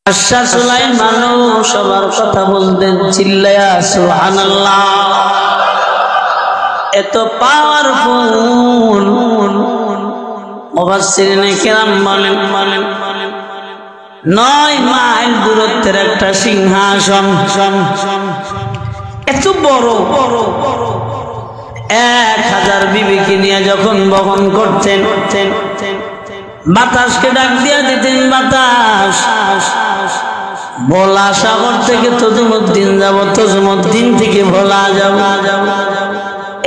বাদশা সুলাইমান সবার কথা বলতেন চিল্লায়া সুবহানাল্লাহ। এত পাওয়ারফুল মুফাসসিরিনে কেরাম বলেন 9 মাইল দূরত্বের একটা সিংহাসন, এত বড় 1000 বিবিকে নিয়ে যখন বহন করতেন, বাতাসকে ডাক দিয়া দিতেন, বাতাস ভোলা সাগর থেকে তজুমুদ্দিন যাব, তজুমুদ্দিন থেকে ভোলা যাব।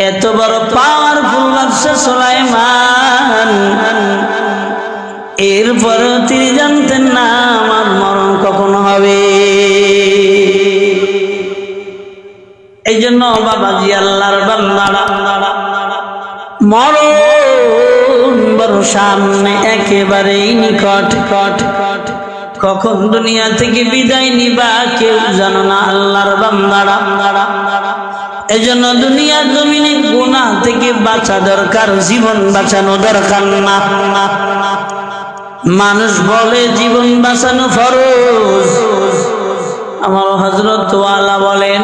এত বড় পাওয়ারফুল বাদশা সুলাইমান, এরপরেও তিনি জানতেন না আমার মরণ কখন হবে। এই জন্য বাবাজি আল্লাহর বান্দারা মরণ বড় সামনে, একেবারেই নিকট। কখন দুনিয়া থেকে বিদায় নিবা কেউ জানো না আল্লাহর বান্দারা। এজন্য দুনিয়ার জমিনে গুনাহ থেকে বাঁচা দরকার, জীবন বাঁচানো দরকার না। মানুষ বলে জীবন বাঁচানো ফরজ, আমার হযরত ওয়ালা বলেন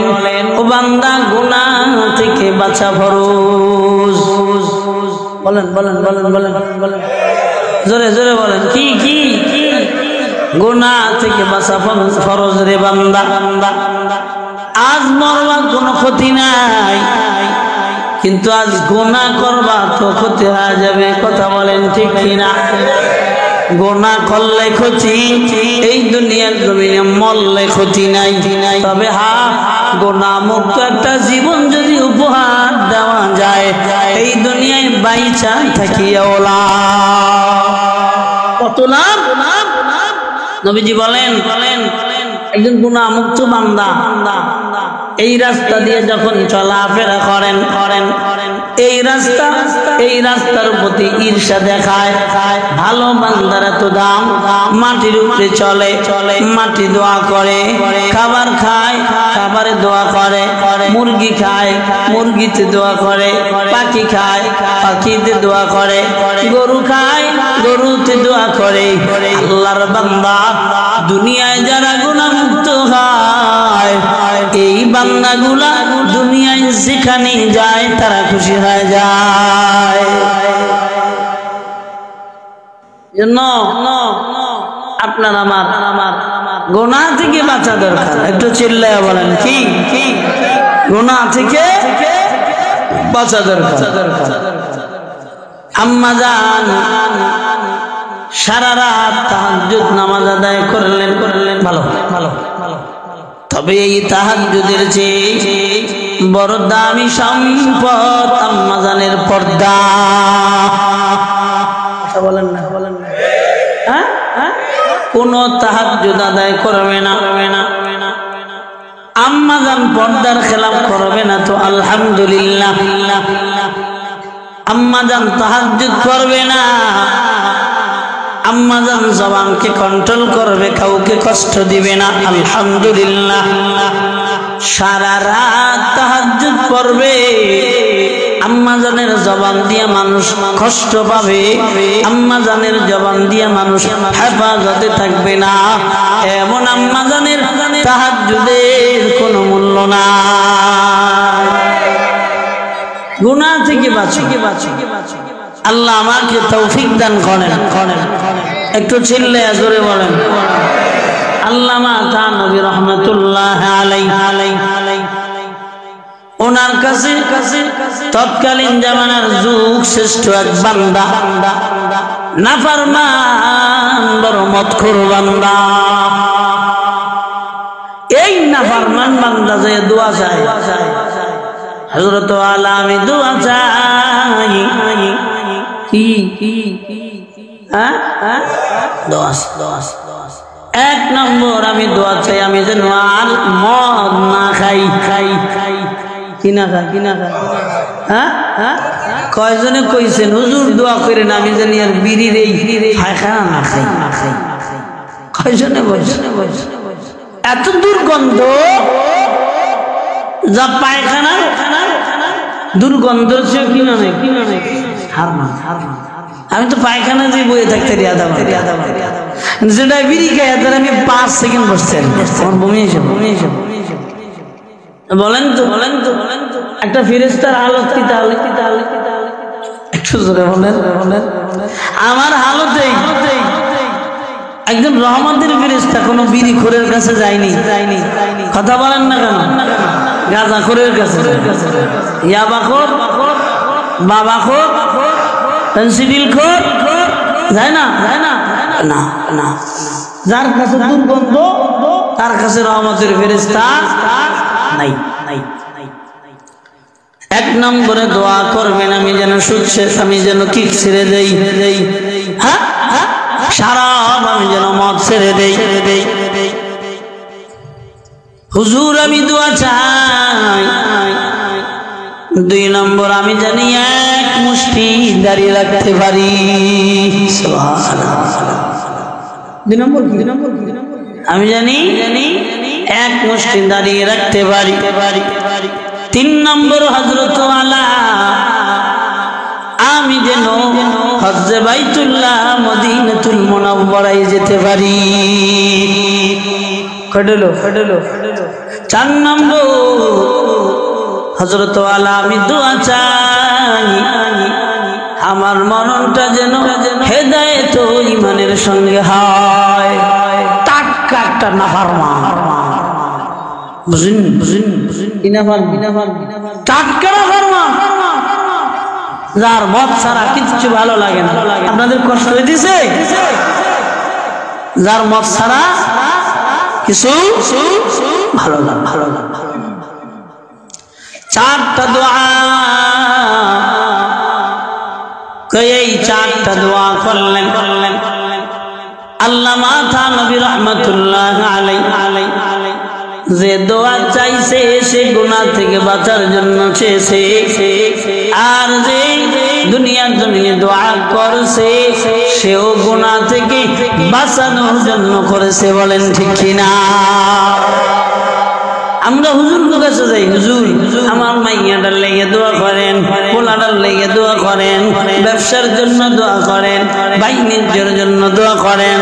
ও বান্দা গুনাহ থেকে বাঁচা ফরজ। বলেন বলেন বলেন বলেন বলেন জোরে জোরে বলেন, কি কি গুনাহ থেকে বাঁচা ফরজ রে বান্দা। আজ মরবা কোনো ক্ষতি নাই, কিন্তু আজ গুনাহ করবা তো ক্ষতি হয়ে যাবে। কথা বলেন ঠিক কিনা? গুনাহ করলে ক্ষতি, এই দুনিয়ার জমিনে মরলে ক্ষতি নাই। তবে গুনাহ মুক্ত একটা জীবন যদি উপহার দেওয়া যায়, এই দুনিয়ায় বাইচা থাকিও কত লাভ। নবীজি বলেন একজন গুনাহ মুক্ত বান্দা এই রাস্তা দিয়ে যখন চলাফেরা করেন, এই রাস্তার প্রতি ঈর্ষা দেখায়। ভালো বান্দারা তো দাম, মাটির উপরে চলে, মাটি দোয়া করে, খাবার খায়, খাবারে দোয়া করে, মুরগি খায়, মুরগিতে দোয়া করে, পাখি খায়, পাখিতে দোয়া করে, গরু খায়, গরুতে দোয়া করে। আল্লাহর বান্দা দুনিয়ায় যারা গুনাহ মুক্ত হয়, এই বান্দাগুলা দুনিয়ায় যেখানে যায় তারা খুশি হয়ে যায়। আপনার আমার গুনাহ থেকে বাঁচা দরকার। একটু চিল্লায়া বলেন, কি গুনাহ থেকে বাঁচা দরকার। আম্মা জান সারা রাত তাহাজ্জুদ নামাজ আদায় করলেন। ভালো ভালো ভালো। তবে এই তাহাজ্জুদের চেয়ে বড় দামি সম্পদ আম্মা জানের পর্দা। বলেন না কোন তাহাজ্জুদ আদায় করবে না, আম্মা জান পর্দার খেলাফ করবে না তো আলহামদুলিল্লাহ। আম্মা জান তাহাজ্জুদ করবে না, আম্মা জান জবানকে কন্ট্রোল করবে, কাউকে কষ্ট দিবে না আলহামদুলিল্লাহ। সারা রাত তাহাজ্জুদ পড়বে, আম্মা জানের জবান দিয়ে মানুষ কষ্ট পাবে, আম্মা জানের জবান দিয়ে মানুষ হেফাজতে থাকবে না। এমন আম্মা জানের তাহাজ্জুদের কোনো মূল্য নাই। গুনাহ থেকে বাঁচো। আল্লাহ আমাকে তৌফিক দান করেন। একটু চিল্লে জোরে বলেন। আল্লামা থানভী রাহমাতুল্লাহ আলাইহি, ওনার কাছে তৎকালীন জামানার যুগ শ্রেষ্ঠ এক বান্দা, নাফরমান বড় মদখোর বান্দা। এই নাফরমান বান্দা যে দোয়া চায়, হযরত আলা আমি দোয়া চাই, এক নম্বর আমি দোয়া চাই আমি যেন আর মদ না খাই। কি না খাই? কয়জনে কইছেন হুজুর দোয়া করেন আমি জানি আর বিড়ির এই পায়খানা না খাই। কয়জনে বলছেন? এত দুর্গন্ধ, যা পায়খানা দুর্গন্ধর চেয়ে কিনা নাই। হার মান। আমি তো পায়খানা দিয়ে বয়ে থাকতে যেটা বিড়ি খাই তার আমি 5 সেকেন্ড বসছেন আমার বমি এসে বলেন তো একটা ফেরেশতার হালত কি তাহলে একটু জোরে বলেন আমার হালতেই একজন রহমতের ফেরেশতা কোনো বিড়ি খোরের কাছে যায়নি কথা বলেন না কেন গাঁজা খোরের কাছে ইয়াবা খোর বাবা খোর পেন্সিডিল খোর যায় না যার কাছে দুর্গন্ধ তার কাছে রহমতের ফেরেশতা নাই। 1 নম্বরে দোয়া করবেন আমি যেন আমি যেন কিক ছেড়ে দেই, হ্যাঁ সারাব আমি যেন মদ ছেড়ে দেই। হুজুর আমি দোয়া চাই 2 নম্বর আমি জানি 1 মুষ্টি দাঁড়িয়ে রাখতে পারি। সুবহানাল্লাহ। 2 নম্বর আমি জানি 1 মুষ্টি দাঁড়িয়ে রাখতে পারি। 3 নম্বর হযরত আলা আমি যেন হজ্জে বাইতুল্লাহ মদিনাতুল মুনাওয়ারায় যেতে পারি। কডলো 4 নম্বর হযরত আলা আমি দোয়া চাই আমার মরণটা যেন হেদায়েত ও ঈমানের সঙ্গে হয়। টাটকা একটা নাফরমান বুঝুন টাটকা নাফরমান যার মদ ছাড়া কিচ্ছু ভালো লাগে না। আপনাদের কষ্ট হইতেছে? যার মদ ছাড়া কিছু ভালো না। 4টা দোয়া এই 4টা দোয়া করলেন আল্লামা থানভী রাহমাতুল্লাহ আলাইহি যে দোয়া চাইছে সে গুনাহ থেকে বাঁচার জন্য চেয়েছে, আর যে দুনিয়ার জন্য দোয়া করছে সেও গুনাহ থেকে বাঁচানোর জন্য করেছে। বলেন ঠিক কিনা? আমরা হুজুর কাছে যাই, হুজুর আমার মাইয়াটার লেগে দোয়া করেন, পোলাটার লেগে দোয়া করেন, ব্যবসার জন্য দোয়া করেন, বাণিজ্যের জন্য দোয়া করেন।